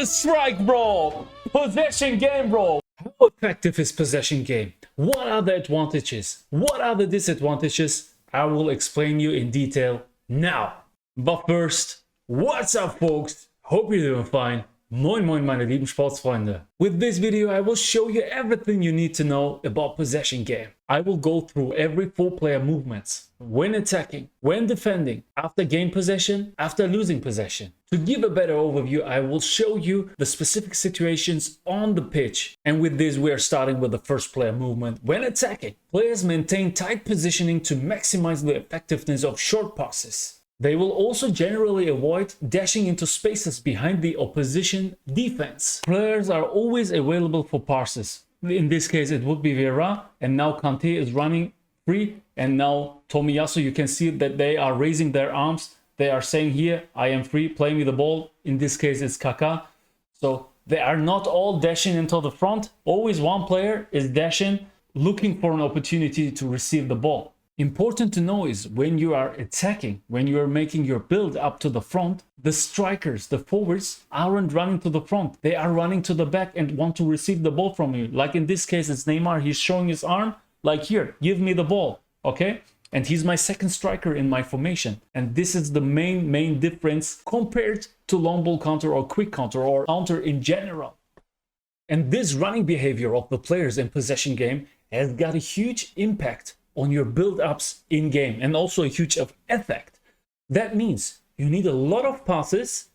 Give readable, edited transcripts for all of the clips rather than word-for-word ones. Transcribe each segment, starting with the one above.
Strike, bro! Possession game, bro! How effective is possession game? What are the advantages? What are the disadvantages? I will explain you in detail now. But first, what's up, folks? Hope you're doing fine. Moin moin meine lieben Sportsfreunde. With this video I will show you everything you need to know about possession game. I will go through every 4-player movements, when attacking, when defending, after gain possession, after losing possession. To give a better overview, I will show you the specific situations on the pitch. And with this we are starting with the first player movement. When attacking, players maintain tight positioning to maximize the effectiveness of short passes. They will also generally avoid dashing into spaces behind the opposition defense. Players are always available for passes. In this case it would be Vera, and now Kante is running free, and now Tomiyasu, you can see that they are raising their arms. They are saying here, I am free, play me the ball. In this case it's Kaká. So they are not all dashing into the front. Always one player is dashing, looking for an opportunity to receive the ball. Important to know is when you are attacking, when you are making your build up to the front, the strikers, the forwards aren't running to the front. They are running to the back and want to receive the ball from you. Like in this case, it's Neymar. He's showing his arm like, here, give me the ball. Okay. And he's my second striker in my formation. And this is the main difference compared to long ball counter or quick counter or counter in general. And this running behavior of the players in possession game has got a huge impact on your build-ups in game, and also a huge effect. That means you need a lot of passes,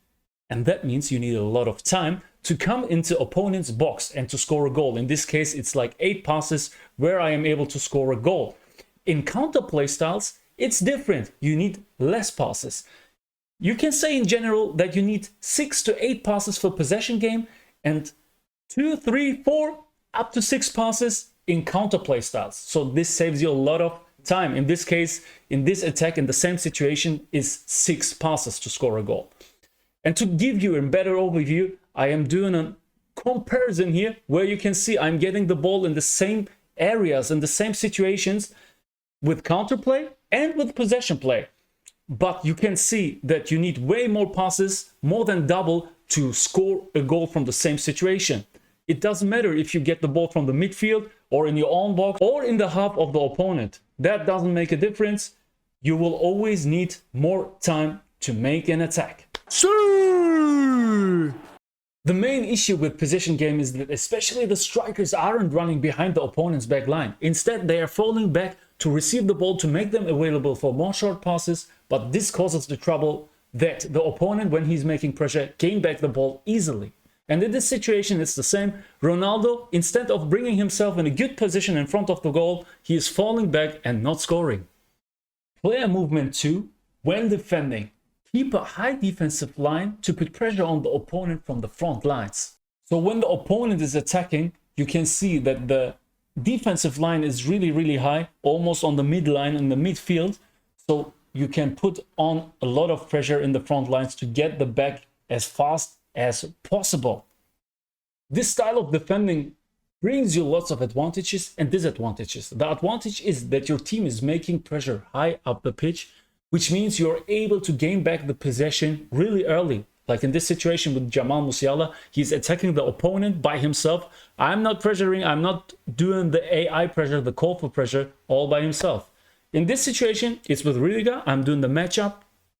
and that means you need a lot of time to come into opponent's box and to score a goal. In this case it's like 8 passes where I am able to score a goal. In counter play styles it's different. You need less passes. You can say in general that you need 6 to 8 passes for possession game, and 2, 3, 4 up to 6 passes in counterplay styles. So this saves you a lot of time. In this case, in this attack, in the same situation, is 6 passes to score a goal. And to give you a better overview, I am doing a comparison here where you can see I'm getting the ball in the same areas, in the same situations with counterplay and with possession play. But you can see that you need way more passes, more than double, to score a goal from the same situation. It doesn't matter if you get the ball from the midfield or in your own box or in the half of the opponent. That doesn't make a difference. You will always need more time to make an attack. The main issue with possession game is that especially the strikers aren't running behind the opponent's back line. Instead, they are falling back to receive the ball to make them available for more short passes, but this causes the trouble that the opponent, when he's making pressure, gain back the ball easily. And in this situation, it's the same. Ronaldo, instead of bringing himself in a good position in front of the goal, he is falling back and not scoring. Player movement 2, when defending, keep a high defensive line to put pressure on the opponent from the front lines. So when the opponent is attacking, you can see that the defensive line is really high, almost on the midline in the midfield. So you can put on a lot of pressure in the front lines to get the back as fast as possible. This style of defending brings you lots of advantages and disadvantages. The advantage is that your team is making pressure high up the pitch, which means you're able to gain back the possession really early. Like in this situation with Jamal Musiala, he's attacking the opponent by himself. I'm not pressuring, I'm not doing the AI pressure, the call for pressure, all by himself. In this situation, it's with Rüdiger, I'm doing the matchup,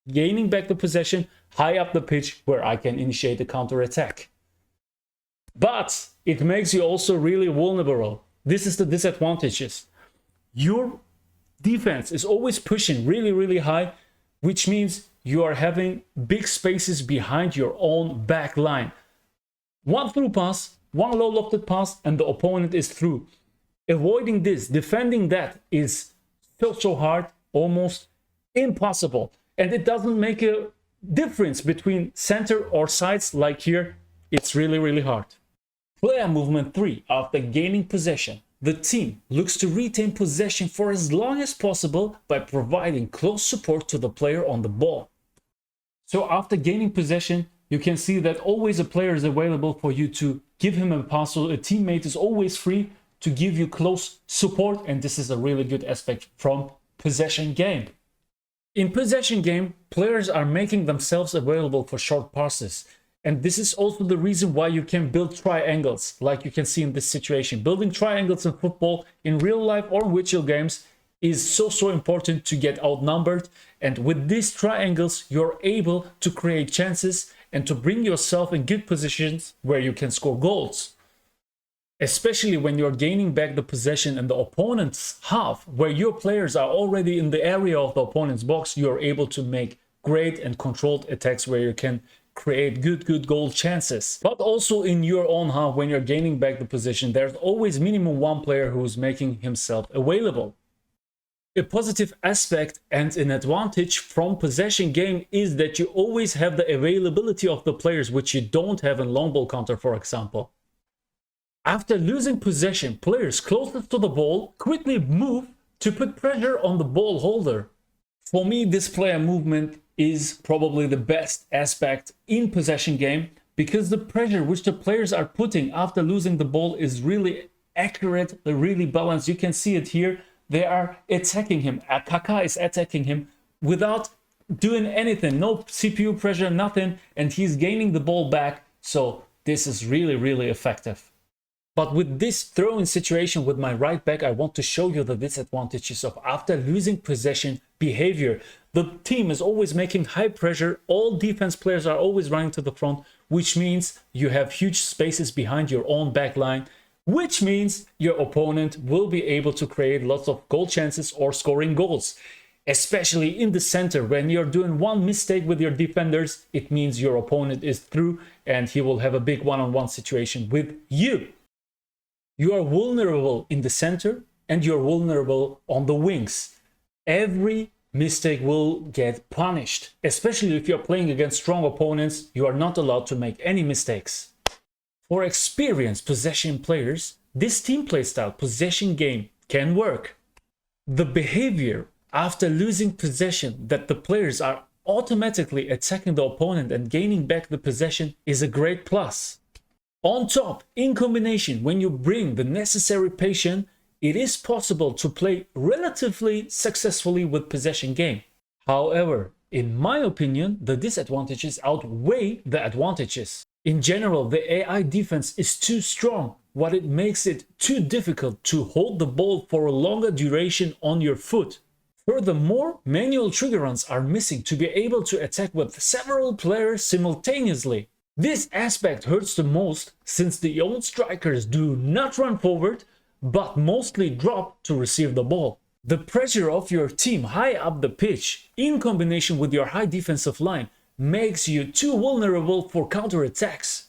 gaining back the possession high up the pitch where I can initiate a counter attack. But it makes you also really vulnerable. This is the disadvantages. Your defense is always pushing really high, which means you are having big spaces behind your own back line. One through pass, one low lofted pass, and the opponent is through. Avoiding this, defending that is so hard, almost impossible. And it doesn't make a difference between center or sides. Like here, it's really hard. Player movement 3, after gaining possession, the team looks to retain possession for as long as possible by providing close support to the player on the ball. So after gaining possession, you can see that always a player is available for you to give him a pass, so a teammate is always free to give you close support, and this is a really good aspect from possession game. In possession game, players are making themselves available for short passes. And this is also the reason why you can build triangles, like you can see in this situation. Building triangles in football, in real life or in virtual games, is so important to get outnumbered. And with these triangles, you're able to create chances and to bring yourself in good positions where you can score goals. Especially when you're gaining back the possession in the opponent's half, where your players are already in the area of the opponent's box, you're able to make great and controlled attacks where you can create good goal chances. But also in your own half, when you're gaining back the possession, there's always minimum one player who's making himself available. A positive aspect and an advantage from possession game is that you always have the availability of the players, which you don't have in long ball counter, for example. After losing possession, players closest to the ball quickly move to put pressure on the ball holder. For me, this player movement is probably the best aspect in possession game, because the pressure which the players are putting after losing the ball is really accurate, really balanced. You can see it here. They are attacking him. Kaka is attacking him without doing anything. No CPU pressure, nothing. And he's gaining the ball back. So this is really effective. But with this throw-in situation with my right back, I want to show you the disadvantages of after losing possession behavior. The team is always making high pressure. All defense players are always running to the front, which means you have huge spaces behind your own back line, which means your opponent will be able to create lots of goal chances or scoring goals. Especially in the center, when you're doing one mistake with your defenders, it means your opponent is through and he will have a big one-on-one situation with you. You are vulnerable in the center and you're vulnerable on the wings. Every mistake will get punished. Especially if you're playing against strong opponents, you are not allowed to make any mistakes. For experienced possession players, this team play style possession game can work. The behavior after losing possession, that the players are automatically attacking the opponent and gaining back the possession, is a great plus. On top, in combination, when you bring the necessary patience, it is possible to play relatively successfully with possession game. However, in my opinion, the disadvantages outweigh the advantages. In general, the AI defense is too strong, what it makes it too difficult to hold the ball for a longer duration on your foot. Furthermore, manual trigger runs are missing to be able to attack with several players simultaneously. This aspect hurts the most, since the old strikers do not run forward, but mostly drop to receive the ball. The pressure of your team high up the pitch, in combination with your high defensive line, makes you too vulnerable for counterattacks.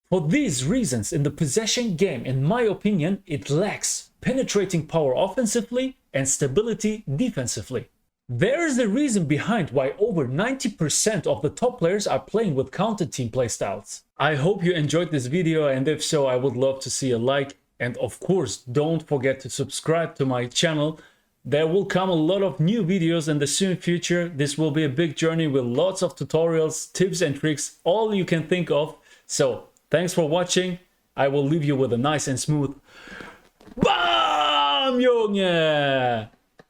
For these reasons, in the possession game, in my opinion, it lacks penetrating power offensively and stability defensively. There is a reason behind why over 90% of the top players are playing with counter team playstyles. I hope you enjoyed this video, and if so, I would love to see a like, and of course don't forget to subscribe to my channel. There will come a lot of new videos in the soon future. This will be a big journey with lots of tutorials, tips and tricks, all you can think of. So thanks for watching. I will leave you with a nice and smooth BAM, Junge!